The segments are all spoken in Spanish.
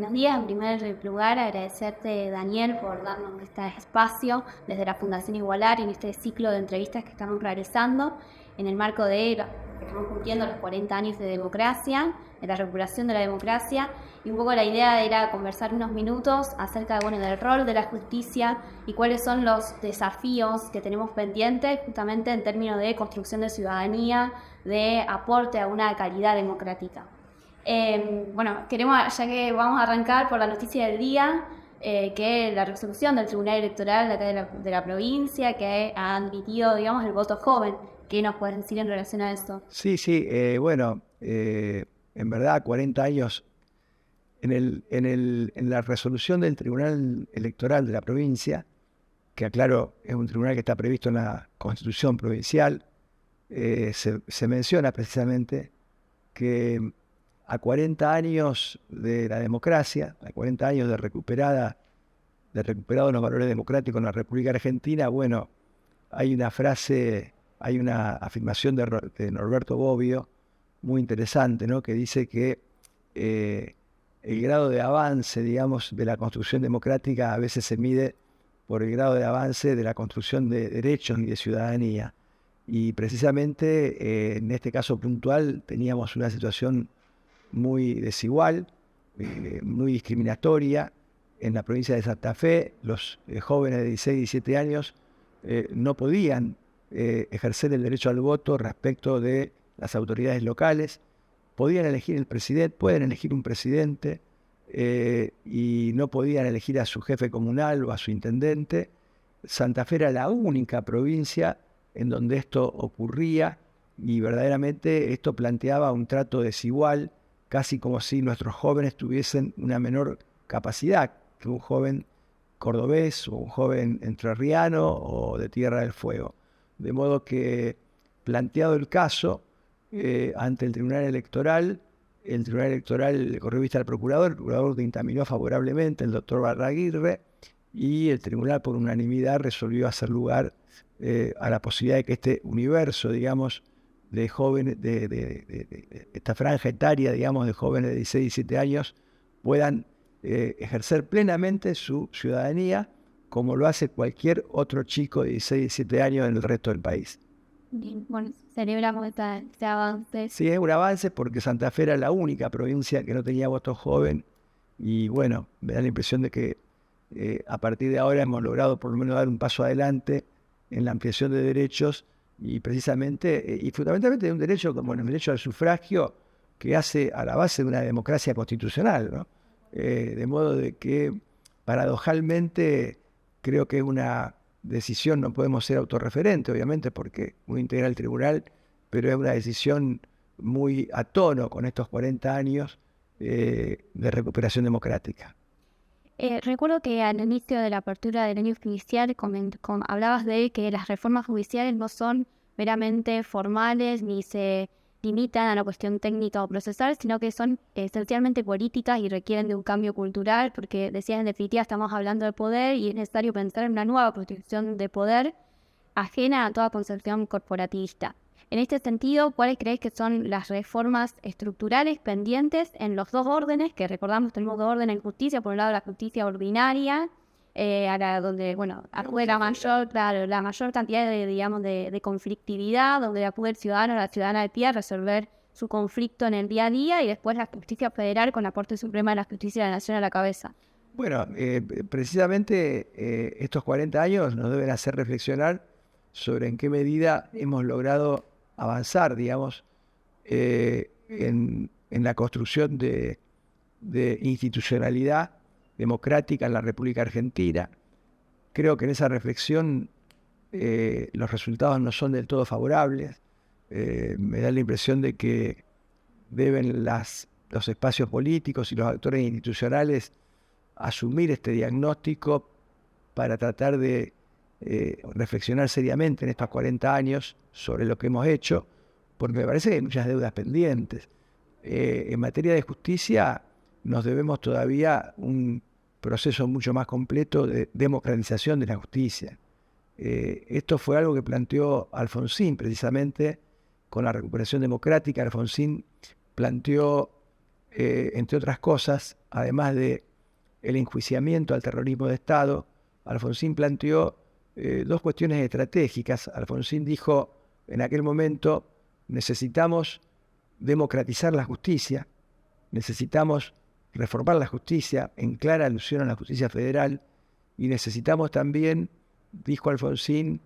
Buenos días. En primer lugar, agradecerte, Daniel, por darnos este espacio desde la Fundación Igualar en este ciclo de entrevistas que estamos realizando en el marco de que estamos cumpliendo los 40 años de democracia, de la recuperación de la democracia, y un poco la idea era conversar unos minutos acerca del rol de la justicia y cuáles son los desafíos que tenemos pendientes justamente en términos de construcción de ciudadanía, de aporte a una calidad democrática. Queremos, ya que vamos a arrancar por la noticia del día, que la resolución del Tribunal Electoral de acá de la provincia, que ha admitido, digamos, el voto joven. ¿Qué nos puedes decir en relación a esto? Sí, sí, en verdad 40 años en la resolución del Tribunal Electoral de la provincia, que aclaro, es un tribunal que está previsto en la Constitución provincial, se menciona precisamente que a 40 años de la democracia, a 40 años de recuperados los valores democráticos en la República Argentina, bueno, hay una frase, hay una afirmación de Norberto Bobbio muy interesante, ¿no? Que dice que el grado de avance, digamos, de la construcción democrática a veces se mide por el grado de avance de la construcción de derechos y de ciudadanía. Y precisamente en este caso puntual teníamos una situación muy desigual, muy discriminatoria. En la provincia de Santa Fe, los jóvenes de 16 y 17 años no podían ejercer el derecho al voto respecto de las autoridades locales. Podían elegir el presidente, pueden elegir un presidente, y no podían elegir a su jefe comunal o a su intendente. Santa Fe era la única provincia en donde esto ocurría, y verdaderamente esto planteaba un trato desigual, casi como si nuestros jóvenes tuviesen una menor capacidad que un joven cordobés o un joven entrerriano o de Tierra del Fuego. De modo que, planteado el caso, ante el Tribunal Electoral le corrió vista al procurador, el procurador dictaminó favorablemente, el doctor Barraguirre, y el tribunal por unanimidad resolvió hacer lugar a la posibilidad de que este universo, digamos, de jóvenes, de esta franja etaria, digamos, de jóvenes de 16 y 17 años, puedan ejercer plenamente su ciudadanía como lo hace cualquier otro chico de 16 y 17 años en el resto del país. Bien, bueno, celebramos este avance. Sí, es un avance porque Santa Fe era la única provincia que no tenía voto joven, y bueno, me da la impresión de que a partir de ahora hemos logrado por lo menos dar un paso adelante en la ampliación de derechos, y precisamente y fundamentalmente de un derecho como el derecho al sufragio, que hace a la base de una democracia constitucional, ¿no? De modo de que paradojalmente creo que es una decisión, no podemos ser autorreferentes obviamente porque uno integra el tribunal, pero es una decisión muy a tono con estos 40 años de recuperación democrática. Recuerdo que al inicio de la apertura del año judicial hablabas de que las reformas judiciales no son meramente formales ni se limitan a la cuestión técnica o procesal, sino que son esencialmente políticas y requieren de un cambio cultural, porque decías, en definitiva estamos hablando de poder y es necesario pensar en una nueva constitución de poder ajena a toda concepción corporativista. En este sentido, ¿cuáles creéis que son las reformas estructurales pendientes en los dos órdenes? Que recordamos, tenemos dos órdenes en justicia. Por un lado, la justicia ordinaria, donde, acude la mayor cantidad de conflictividad, donde acude el ciudadano o la ciudadana de pie a resolver su conflicto en el día a día, y después la justicia federal con la Corte Suprema de la Justicia de la Nación a la cabeza. Bueno, precisamente estos 40 años nos deben hacer reflexionar sobre en qué medida hemos logrado avanzar, digamos, en la construcción de institucionalidad democrática en la República Argentina. Creo que en esa reflexión los resultados no son del todo favorables. Me da la impresión de que deben los espacios políticos y los actores institucionales asumir este diagnóstico para tratar de reflexionar seriamente en estos 40 años sobre lo que hemos hecho, porque me parece que hay muchas deudas pendientes. En materia de justicia nos debemos todavía un proceso mucho más completo de democratización de la justicia. Esto fue algo que planteó Alfonsín precisamente con la recuperación democrática. Alfonsín planteó entre otras cosas, además de el enjuiciamiento al terrorismo de Estado, Alfonsín planteó dos cuestiones estratégicas. Alfonsín dijo en aquel momento: necesitamos democratizar la justicia, necesitamos reformar la justicia, en clara alusión a la justicia federal, y necesitamos también, dijo Alfonsín,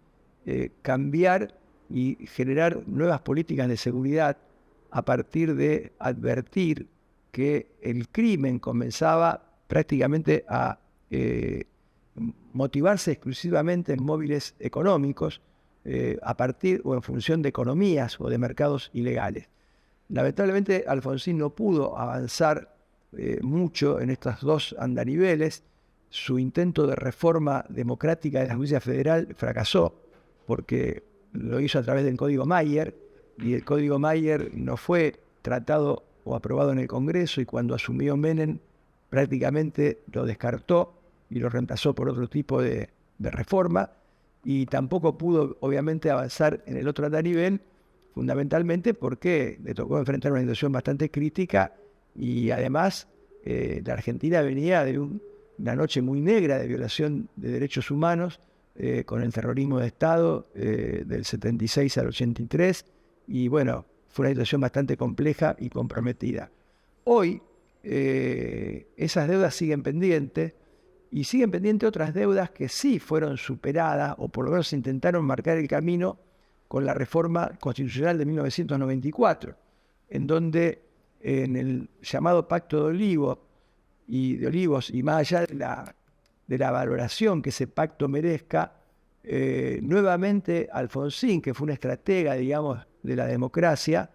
cambiar y generar nuevas políticas de seguridad a partir de advertir que el crimen comenzaba prácticamente a motivarse exclusivamente en móviles económicos, a partir o en función de economías o de mercados ilegales. Lamentablemente Alfonsín no pudo avanzar mucho en estos dos andaniveles. Su intento de reforma democrática de la justicia federal fracasó, porque lo hizo a través del Código Mayer, y el Código Mayer no fue tratado o aprobado en el Congreso, y cuando asumió Menem prácticamente lo descartó y lo reemplazó por otro tipo de reforma, y tampoco pudo obviamente avanzar en el otro andanivel, fundamentalmente porque le tocó enfrentar una situación bastante crítica, y además la Argentina venía de una noche muy negra de violación de derechos humanos, con el terrorismo de Estado del 76 al 83, y bueno, fue una situación bastante compleja y comprometida. Hoy esas deudas siguen pendientes, y siguen pendientes otras deudas que sí fueron superadas, o por lo menos intentaron marcar el camino con la reforma constitucional de 1994, en donde en el llamado Pacto de Olivos, y más allá de la valoración que ese pacto merezca, nuevamente Alfonsín, que fue un estratega, digamos, de la democracia,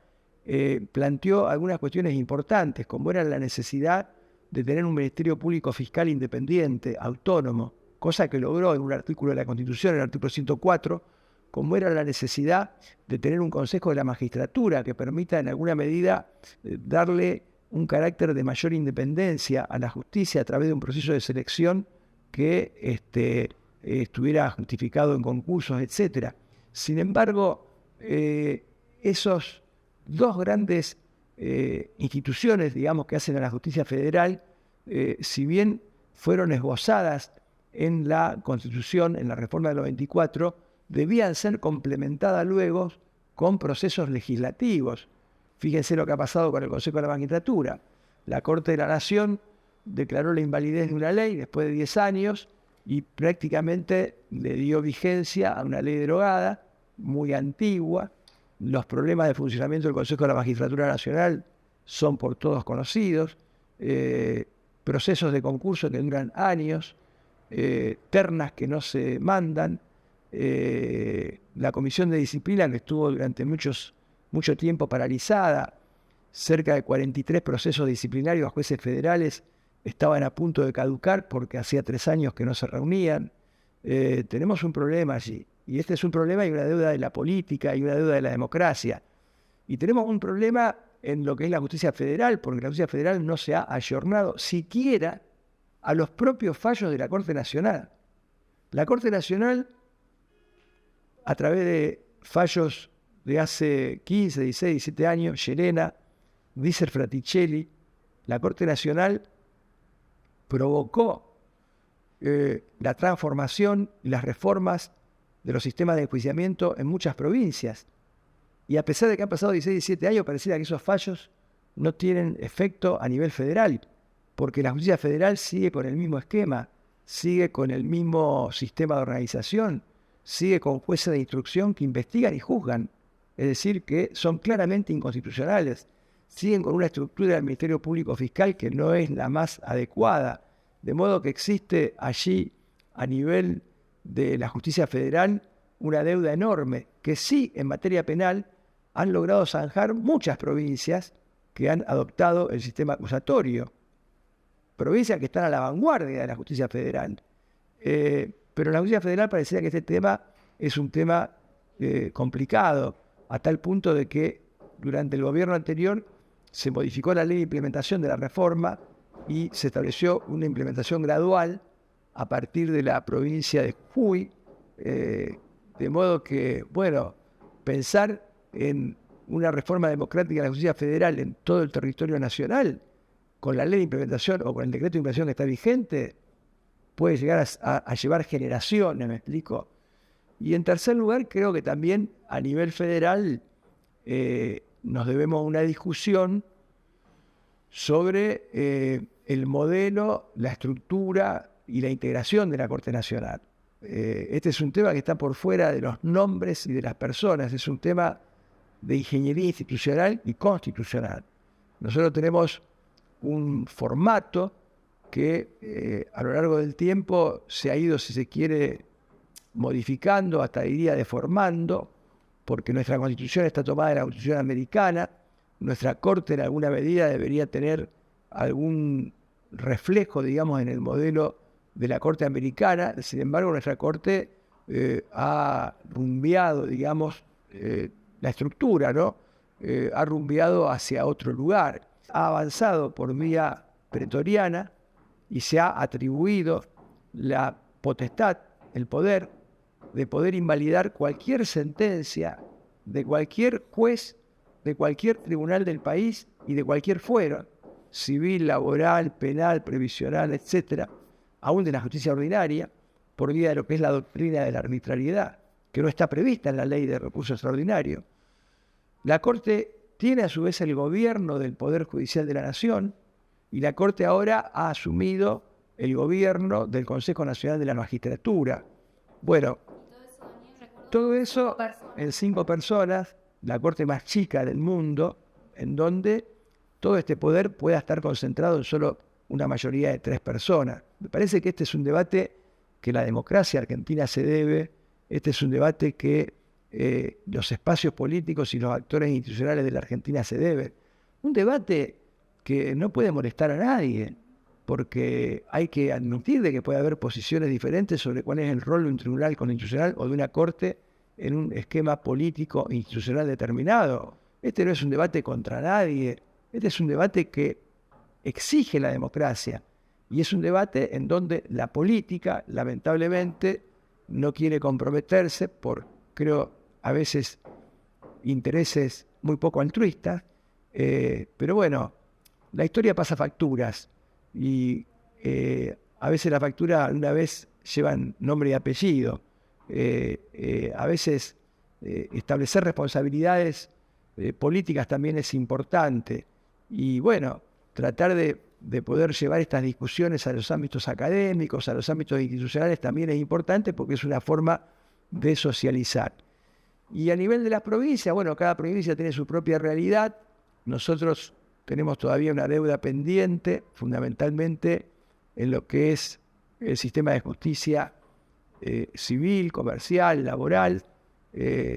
planteó algunas cuestiones importantes, como era la necesidad de tener un Ministerio Público Fiscal independiente, autónomo, cosa que logró en un artículo de la Constitución, el artículo 104, como era la necesidad de tener un Consejo de la Magistratura que permita en alguna medida darle un carácter de mayor independencia a la justicia a través de un proceso de selección que estuviera justificado en concursos, etc. Sin embargo, esos dos grandes instituciones, digamos, que hacen a la justicia federal, si bien fueron esbozadas en la Constitución, en la reforma del 94, debían ser complementadas luego con procesos legislativos. Fíjense lo que ha pasado con el Consejo de la Magistratura. La Corte de la Nación declaró la invalidez de una ley después de 10 años y prácticamente le dio vigencia a una ley derogada, muy antigua. Los problemas de funcionamiento del Consejo de la Magistratura Nacional son por todos conocidos. Procesos de concurso que duran años, ternas que no se mandan. La Comisión de Disciplina, que estuvo durante mucho tiempo paralizada, cerca de 43 procesos disciplinarios a jueces federales estaban a punto de caducar porque hacía 3 años que no se reunían. Tenemos un problema allí, y este es un problema y una deuda de la política y una deuda de la democracia. Y tenemos un problema en lo que es la justicia federal, porque la justicia federal no se ha ayornado siquiera a los propios fallos de la Corte Nacional. La Corte Nacional, a través de fallos de hace 15, 16, 17 años, Llerena, Visser, Fraticelli, la Corte Nacional provocó la transformación y las reformas de los sistemas de enjuiciamiento en muchas provincias. Y a pesar de que han pasado 16, 17 años, pareciera que esos fallos no tienen efecto a nivel federal, porque la justicia federal sigue con el mismo esquema, sigue con el mismo sistema de organización, sigue con jueces de instrucción que investigan y juzgan, es decir, que son claramente inconstitucionales, siguen con una estructura del Ministerio Público Fiscal que no es la más adecuada, de modo que existe allí, a nivel de la justicia federal, una deuda enorme, que sí, en materia penal, han logrado zanjar muchas provincias que han adoptado el sistema acusatorio, provincias que están a la vanguardia de la justicia federal. Pero en la justicia federal pareciera que este tema es un tema complicado, a tal punto de que durante el gobierno anterior se modificó la ley de implementación de la reforma y se estableció una implementación gradual a partir de la provincia de Jujuy, de modo que, bueno, pensar en una reforma democrática de la justicia federal en todo el territorio nacional con la ley de implementación o con el decreto de implementación que está vigente, puede llegar a llevar generaciones, ¿me explico? Y en tercer lugar, creo que también a nivel federal nos debemos una discusión sobre el modelo, la estructura y la integración de la Corte Nacional. Este es un tema que está por fuera de los nombres y de las personas, es un tema de ingeniería institucional y constitucional. Nosotros tenemos un formato que a lo largo del tiempo se ha ido, si se quiere, modificando, hasta diría deformando, porque nuestra Constitución está tomada de la Constitución americana, nuestra Corte en alguna medida debería tener algún reflejo, digamos, en el modelo de la Corte americana. Sin embargo, nuestra Corte ha rumbeado, digamos, la estructura, ¿no? Ha rumbeado hacia otro lugar. Ha avanzado por vía pretoriana y se ha atribuido la potestad, el poder, de poder invalidar cualquier sentencia de cualquier juez, de cualquier tribunal del país y de cualquier fuero, civil, laboral, penal, previsional, etcétera, aún de la justicia ordinaria, por vía de lo que es la doctrina de la arbitrariedad, que no está prevista en la ley de recurso extraordinario. La Corte tiene a su vez el gobierno del Poder Judicial de la Nación y la Corte ahora ha asumido el gobierno del Consejo Nacional de la Magistratura. Bueno, todo eso en 5 personas, la Corte más chica del mundo, en donde todo este poder pueda estar concentrado en solo una mayoría de 3 personas. Me parece que este es un debate que la democracia argentina se debe, este es un debate que los espacios políticos y los actores institucionales de la Argentina se deben. Un debate que no puede molestar a nadie, porque hay que admitir de que puede haber posiciones diferentes sobre cuál es el rol de un tribunal constitucional o de una corte en un esquema político e institucional determinado. Este no es un debate contra nadie, este es un debate que exige la democracia y es un debate en donde la política, lamentablemente, no quiere comprometerse por, creo, a veces intereses muy poco altruistas, pero bueno, la historia pasa facturas y a veces la factura una vez llevan nombre y apellido. A veces establecer responsabilidades políticas también es importante y bueno, tratar de poder llevar estas discusiones a los ámbitos académicos, a los ámbitos institucionales también es importante porque es una forma de socializar. Y a nivel de las provincias, bueno, cada provincia tiene su propia realidad. Nosotros tenemos todavía una deuda pendiente, fundamentalmente en lo que es el sistema de justicia civil, comercial, laboral.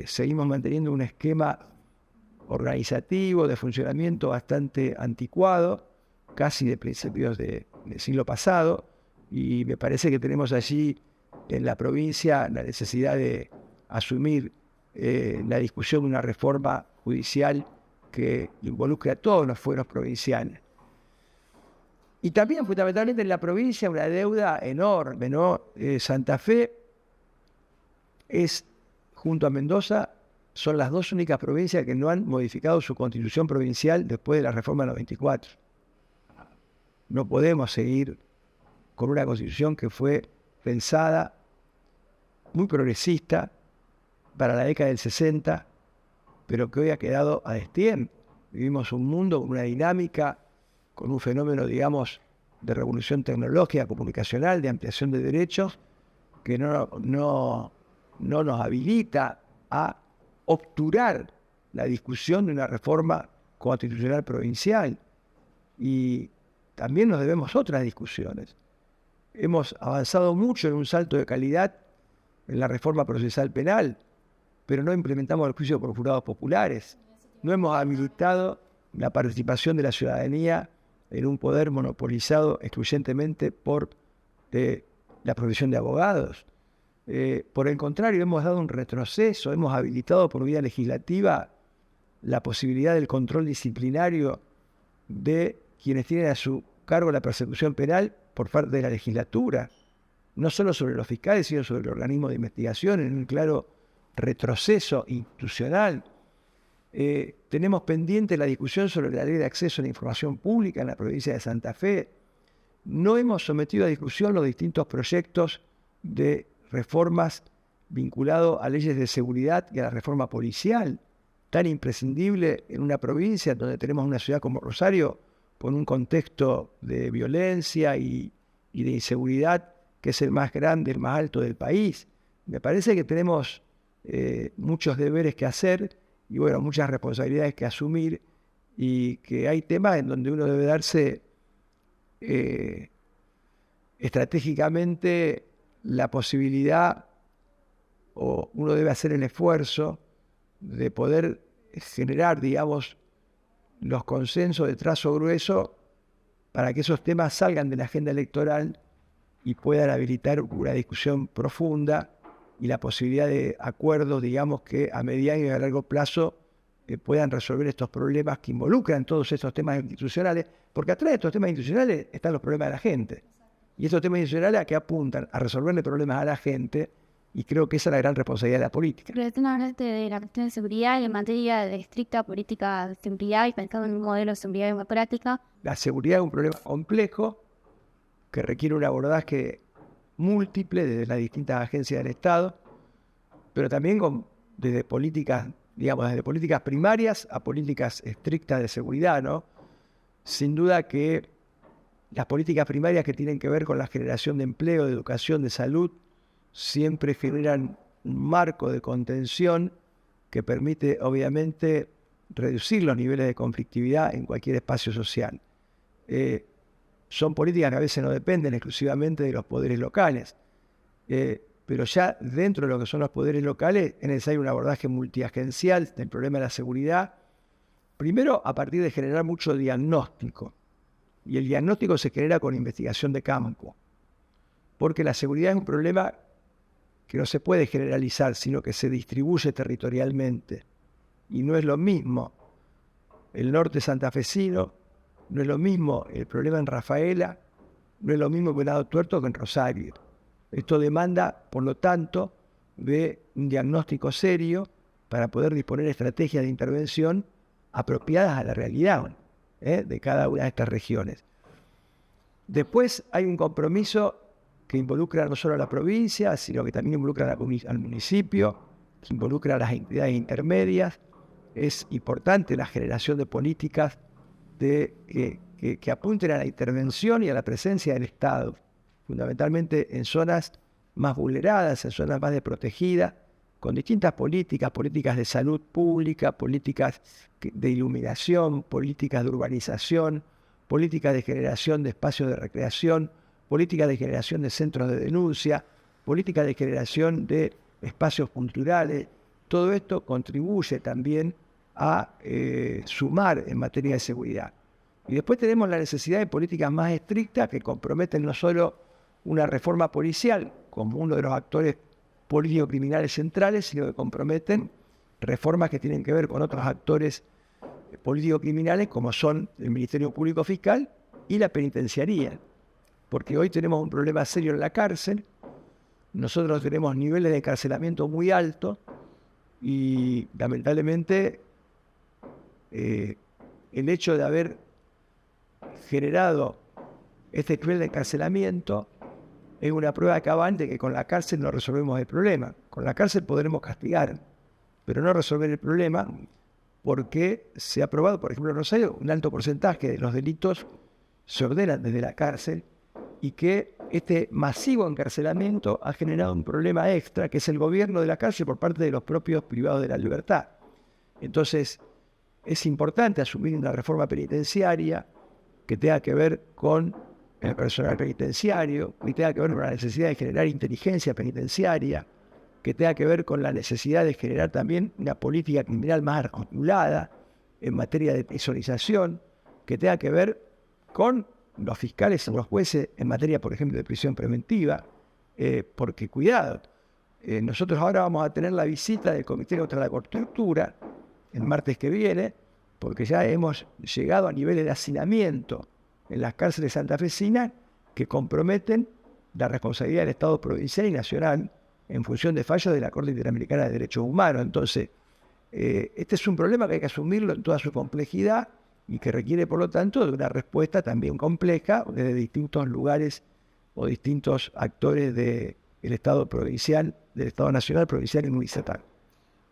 Seguimos manteniendo un esquema organizativo, de funcionamiento bastante anticuado, casi de principios del siglo pasado, y me parece que tenemos allí en la provincia la necesidad de asumir la discusión de una reforma judicial que involucre a todos los fueros provinciales. Y también fundamentalmente en la provincia una deuda enorme, ¿no? Santa Fe es, junto a Mendoza, son las 2 únicas provincias que no han modificado su constitución provincial después de la reforma del 94. No podemos seguir con una constitución que fue pensada muy progresista para la década del 60, pero que hoy ha quedado a destiempo. Vivimos un mundo con una dinámica, con un fenómeno, digamos, de revolución tecnológica, comunicacional, de ampliación de derechos, que no nos habilita a obturar la discusión de una reforma constitucional provincial. Y también nos debemos otras discusiones. Hemos avanzado mucho en un salto de calidad en la reforma procesal penal, pero no implementamos el juicio por jurados populares. No hemos habilitado la participación de la ciudadanía en un poder monopolizado excluyentemente por la profesión de abogados. Por el contrario, hemos dado un retroceso, hemos habilitado por vía legislativa la posibilidad del control disciplinario de quienes tienen a su cargo la persecución penal por parte de la legislatura, no solo sobre los fiscales, sino sobre el organismo de investigación, en un claro retroceso institucional. Tenemos pendiente la discusión sobre la ley de acceso a la información pública en la provincia de Santa Fe. No hemos sometido a discusión los distintos proyectos de reformas vinculados a leyes de seguridad y a la reforma policial, tan imprescindible en una provincia donde tenemos una ciudad como Rosario, con un contexto de violencia y de inseguridad que es el más grande, el más alto del país. Me parece que tenemos muchos deberes que hacer y bueno, muchas responsabilidades que asumir, y que hay temas en donde uno debe darse estratégicamente la posibilidad, o uno debe hacer el esfuerzo de poder generar, digamos, los consensos de trazo grueso para que esos temas salgan de la agenda electoral y puedan habilitar una discusión profunda y la posibilidad de acuerdos, digamos, que a mediano y a largo plazo puedan resolver estos problemas que involucran todos estos temas institucionales, porque atrás de estos temas institucionales están los problemas de la gente. Y estos temas institucionales a que apuntan a resolverle problemas a la gente, y creo que esa es la gran responsabilidad de la política. Recién hablaste de la cuestión de seguridad y en materia de estricta política de seguridad y pensando en un modelo de seguridad democrática. La seguridad es un problema complejo que requiere un abordaje múltiple desde las distintas agencias del Estado, pero también desde políticas, digamos, desde políticas primarias a políticas estrictas de seguridad, ¿no? Sin duda que las políticas primarias que tienen que ver con la generación de empleo, de educación, de salud, siempre generan un marco de contención que permite, obviamente, reducir los niveles de conflictividad en cualquier espacio social. Son políticas que a veces no dependen exclusivamente de los poderes locales, pero ya dentro de lo que son los poderes locales es necesario un abordaje multiagencial del problema de la seguridad, primero a partir de generar mucho diagnóstico, y el diagnóstico se genera con investigación de campo, porque la seguridad es un problema que no se puede generalizar, sino que se distribuye territorialmente, y no es lo mismo el norte santafesino, no es lo mismo el problema en Rafaela, no es lo mismo en Venado Tuerto que en Rosario. Esto demanda, por lo tanto, de un diagnóstico serio para poder disponer de estrategias de intervención apropiadas a la realidad de cada una de estas regiones. Después hay un compromiso que involucra no solo a la provincia, sino que también involucra al municipio, que involucra a las entidades intermedias. Es importante la generación de políticas que apunten a la intervención y a la presencia del Estado, fundamentalmente en zonas más vulneradas, en zonas más desprotegidas, con distintas políticas de salud pública, políticas de iluminación, políticas de urbanización, políticas de generación de espacios de recreación, políticas de generación de centros de denuncia, políticas de generación de espacios culturales. Todo esto contribuye también a sumar en materia de seguridad. Y después tenemos la necesidad de políticas más estrictas que comprometen no solo una reforma policial como uno de los actores político-criminales centrales, sino que comprometen reformas que tienen que ver con otros actores político-criminales como son el Ministerio Público Fiscal y la penitenciaría. Porque hoy tenemos un problema serio en la cárcel, nosotros tenemos niveles de encarcelamiento muy altos y lamentablemente el hecho de haber generado este nivel de encarcelamiento es una prueba cabal de que con la cárcel no resolvemos el problema. Con la cárcel podremos castigar, pero no resolver el problema, porque se ha probado, por ejemplo en Rosario, un alto porcentaje de los delitos se ordenan desde la cárcel, y que este masivo encarcelamiento ha generado un problema extra, que es el gobierno de la cárcel por parte de los propios privados de la libertad. Entonces, es importante asumir una reforma penitenciaria que tenga que ver con el personal penitenciario, que tenga que ver con la necesidad de generar inteligencia penitenciaria, que tenga que ver con la necesidad de generar también una política criminal más articulada en materia de presorización, que tenga que ver con los fiscales y los jueces en materia, por ejemplo, de prisión preventiva, porque cuidado, nosotros ahora vamos a tener la visita del Comité contra la Tortura el martes que viene, porque ya hemos llegado a niveles de hacinamiento en las cárceles santafesinas que comprometen la responsabilidad del Estado provincial y nacional en función de fallos de la Corte Interamericana de Derechos Humanos. Entonces, Este es un problema que hay que asumirlo en toda su complejidad y que requiere, por lo tanto, de una respuesta también compleja desde distintos lugares o distintos actores del Estado provincial, del Estado nacional, provincial y municipal.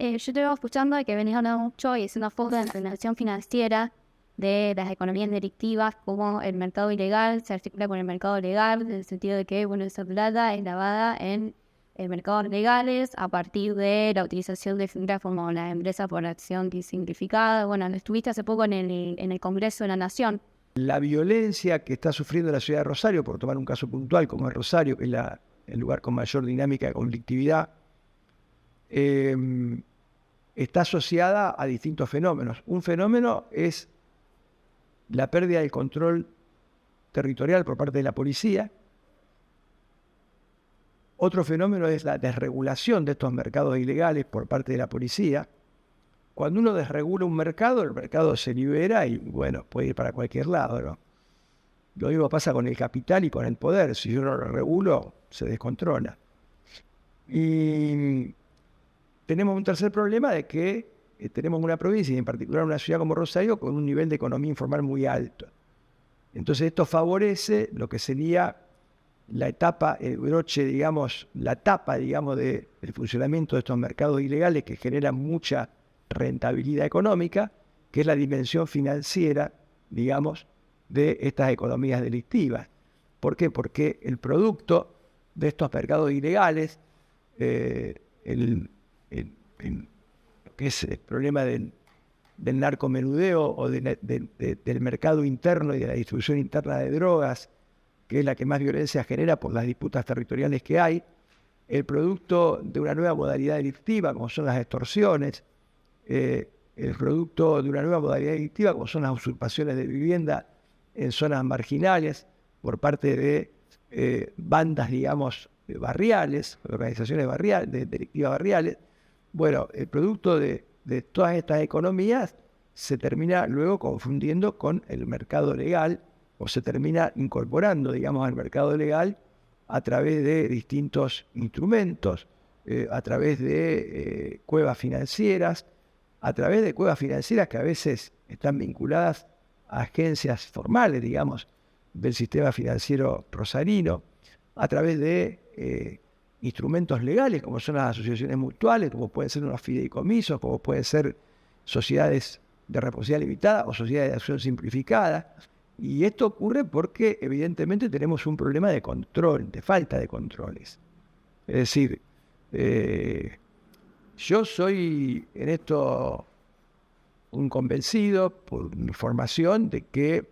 Yo te vengo escuchando de que venís hablando mucho y es una foco de la regulación financiera de las economías delictivas, como el mercado ilegal se articula con el mercado legal, en el sentido de que, bueno, esa plata es lavada en mercados legales a partir de la utilización de figuras como la empresa por acción simplificada. Bueno, lo estuviste hace poco en el Congreso de la Nación. La violencia que está sufriendo la ciudad de Rosario, por tomar un caso puntual como es Rosario, que es el lugar con mayor dinámica de conflictividad, está asociada a distintos fenómenos. Un fenómeno es la pérdida del control territorial por parte de la policía. Otro fenómeno es la desregulación de estos mercados ilegales por parte de la policía. Cuando uno desregula un mercado, el mercado se libera y, bueno, puede ir para cualquier lado, ¿no? Lo mismo pasa con el capital y con el poder. Si yo no lo regulo, se descontrola. Y tenemos un tercer problema de que tenemos una provincia, y en particular una ciudad como Rosario, con un nivel de economía informal muy alto. Entonces esto favorece lo que sería la etapa, el broche, digamos, la tapa, digamos, del funcionamiento de estos mercados ilegales que generan mucha rentabilidad económica, que es la dimensión financiera, digamos, de estas economías delictivas. ¿Por qué? Porque el producto de estos mercados ilegales, lo que es el problema del narcomenudeo o del mercado interno y de la distribución interna de drogas, que es la que más violencia genera por las disputas territoriales que hay, el producto de una nueva modalidad delictiva, como son las extorsiones, el producto de una nueva modalidad delictiva, como son las usurpaciones de vivienda en zonas marginales por parte de bandas, digamos, barriales, organizaciones barriales, delictivas barriales. Bueno, el producto de todas estas economías se termina luego confundiendo con el mercado legal, o se termina incorporando, digamos, al mercado legal a través de distintos instrumentos, a través de cuevas financieras, que a veces están vinculadas a agencias formales, digamos, del sistema financiero rosarino, a través de instrumentos legales, como son las asociaciones mutuales, como pueden ser unos fideicomisos, como pueden ser sociedades de responsabilidad limitada o sociedades de acción simplificada. Y esto ocurre porque evidentemente tenemos un problema de control, de falta de controles. Es decir, yo soy en esto un convencido por mi formación de que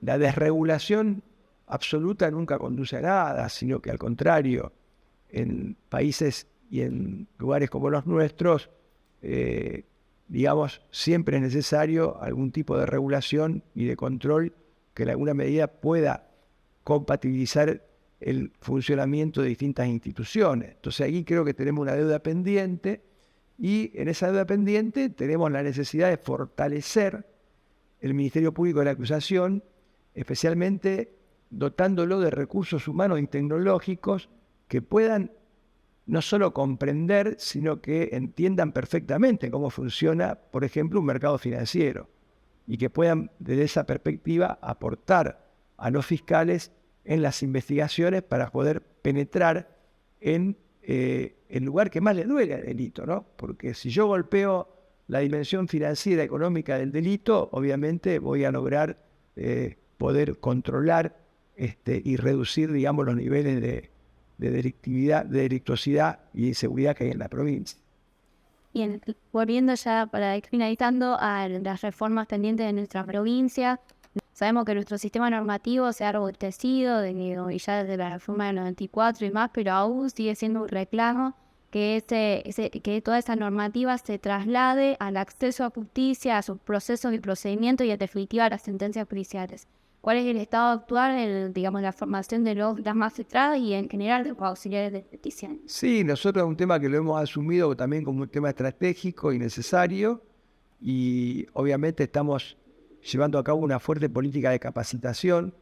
la desregulación absoluta nunca conduce a nada, sino que al contrario, en países y en lugares como los nuestros, digamos, siempre es necesario algún tipo de regulación y de control que en alguna medida pueda compatibilizar el funcionamiento de distintas instituciones. Entonces aquí creo que tenemos una deuda pendiente y en esa deuda pendiente tenemos la necesidad de fortalecer el Ministerio Público de la Acusación, especialmente dotándolo de recursos humanos y tecnológicos que puedan no solo comprender, sino que entiendan perfectamente cómo funciona, por ejemplo, un mercado financiero, y que puedan, desde esa perspectiva, aportar a los fiscales en las investigaciones para poder penetrar en el lugar que más les duele al delito, ¿no? Porque si yo golpeo la dimensión financiera, económica del delito, obviamente voy a lograr poder controlar y reducir, digamos, los niveles de delictividad, de delictuosidad y inseguridad que hay en la provincia. Bien, volviendo ya para ir finalizando a las reformas pendientes de nuestra provincia, sabemos que nuestro sistema normativo se ha robustecido y ya desde la reforma del 94 y más, pero aún sigue siendo un reclamo que toda esa normativa se traslade al acceso a justicia, a sus procesos y procedimientos y en definitiva a las sentencias judiciales. ¿Cuál es el estado actual, digamos, la formación de las magistradas y en general de los auxiliares de justicia? Sí, nosotros es un tema que lo hemos asumido también como un tema estratégico y necesario, y obviamente estamos llevando a cabo una fuerte política de capacitación.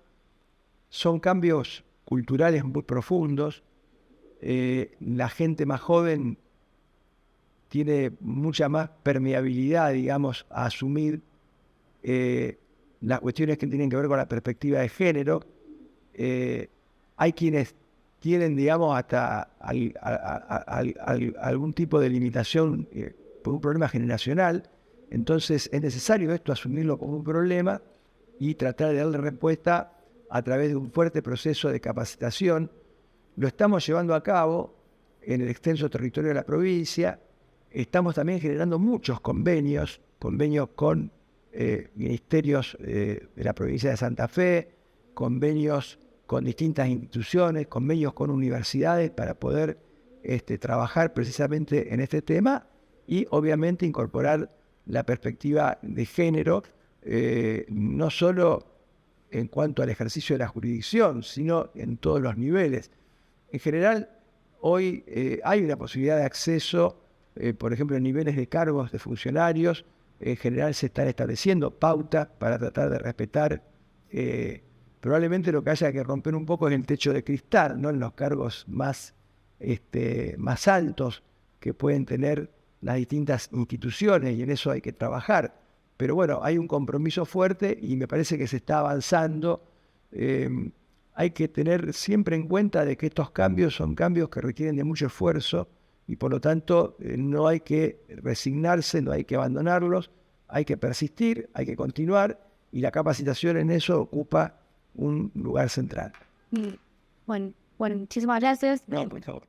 Son cambios culturales muy profundos. La gente más joven tiene mucha más permeabilidad, digamos, a asumir las cuestiones que tienen que ver con la perspectiva de género. Hay quienes tienen, digamos, hasta algún tipo de limitación por un problema generacional. Entonces es necesario esto asumirlo como un problema y tratar de darle respuesta a través de un fuerte proceso de capacitación. Lo estamos llevando a cabo en el extenso territorio de la provincia. Estamos también generando muchos convenios con ministerios de la provincia de Santa Fe, convenios con distintas instituciones, convenios con universidades para poder trabajar precisamente en este tema y obviamente incorporar la perspectiva de género, no solo en cuanto al ejercicio de la jurisdicción, sino en todos los niveles. En general, hoy hay una posibilidad de acceso, por ejemplo, en niveles de cargos de funcionarios. En general se están estableciendo pautas para tratar de respetar. Probablemente lo que haya que romper un poco es el techo de cristal, ¿no? En los cargos más altos que pueden tener las distintas instituciones, y en eso hay que trabajar. Pero bueno, hay un compromiso fuerte y me parece que se está avanzando. Hay que tener siempre en cuenta de que estos cambios son cambios que requieren de mucho esfuerzo y por lo tanto no hay que resignarse, no hay que abandonarlos, hay que persistir, hay que continuar y la capacitación en eso ocupa un lugar central. Bueno, muchísimas gracias. No, por favor.